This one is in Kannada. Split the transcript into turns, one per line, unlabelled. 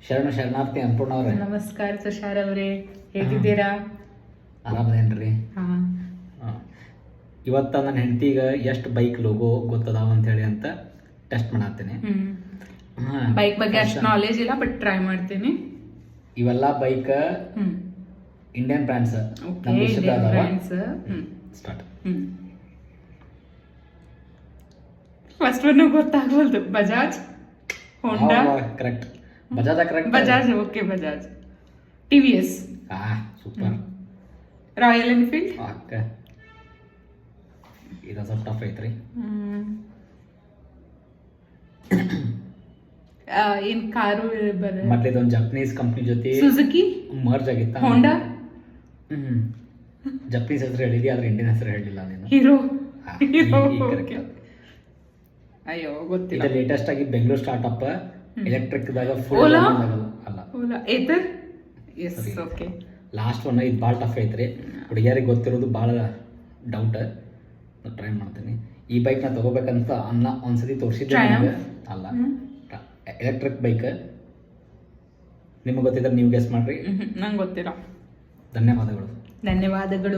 ಶರಣಾರ್ಥಿ ಅನ್ನಪೂರ್ಣ ಅವ್ರೆ.
ನಮಸ್ಕಾರ ತುಷಾರ್ ಅವರೇ, ಹೇಗಿದ್ದೀರಾ?
ಆರಾಮದೇನ್ರಿ? ಇವತ್ತ ನನ್ನ ಹೆಂಡತಿಗೆ ಎಷ್ಟು ಬೈಕ್ ಲೋಗೋ ಗೊತ್ತದಾವ ಅಂತ ಹೇಳಿ ಅಂತ ಟೆಸ್ಟ್ ಮಾಡತ್ತೀನಿ.
ಬೈಕ್ ಬಗ್ಗೆ ಅಷ್ಟು ನಾಲೆಜ್ ಇಲ್ಲ, ಬಟ್ ಟ್ರೈ ಮಾಡ್ತೀನಿ.
ಇವೆಲ್ಲ bike Indian brands. Start.
First one ಗೊತ್ತಾಗಲ್ದು. Bajaj, Honda.
Correct. Bajaj correct.
Bajaj, okay. Bajaj. TVS.
Super.
Royal Enfield.
ಅಕ್ಕ ಇದು ಸ್ವಲ್ಪ ಟಫ್ ಐತ್ರಿ.
ಏನ್ ಕಾರು
ಮತ್ತೆ ಇದೊಂದು ಜಪನೀಸ್ ಕಂಪ್ನಿ ಜೊತೆ
ಸುಜುಕಿ
ಮರ್ಜ್ ಆಗಿತ್ತ.
ಹೋಂಡಾ.
ಜಪನೀಸ್ ಹೆಸರು ಹೇಳಿದಿ, ಆದ್ರೆ ಇಂಡಿಯನ್ ಹೆಸರು ಹೇಳಿಲ್ಲ ನೀನು.
ಹೀರೋ.
ಇದು
ಅಯ್ಯೋ ಗೊತ್ತಿಲ್ಲ.
ಲೇಟೆಸ್ಟ್ ಆಗಿ ಬೆಂಗಳೂರು ಸ್ಟಾರ್ಟ್ಅಪ್ ಎಲೆಕ್ಟ್ರಿಕ್ ದಾಗ
ಓಲಾ
ಅಲ್ಲ.
Ola Ather. Yes, okay.
Last one ಇದು ಭಾಳ ಟಫ್ ಐತ್ರಿ. ಹುಡುಗಿಯರಿಗೆ ಗೊತ್ತಿರೋದು ಭಾಳ ಡೌಟ್. ಟ್ರೈ ಮಾಡ್ತೀನಿ. ಈ ಬೈಕ್ ನಾ ತಗೋಬೇಕಂತ ಒಂದ್ಸತಿ ತೋರಿಸಿದ್ದೆ. ಅಲ್ಲ, ಎಲೆಕ್ಟ್ರಿಕ್ ಬೈಕ್. ನಿಮಗೆ ಗೊತ್ತಿದ್ರೆ ನೀವು ಗೆಸ್ ಮಾಡ್ರಿ.
ನಂಗೆ ಗೊತ್ತಿಲ್ಲ.
ಧನ್ಯವಾದಗಳು.
ಧನ್ಯವಾದಗಳು.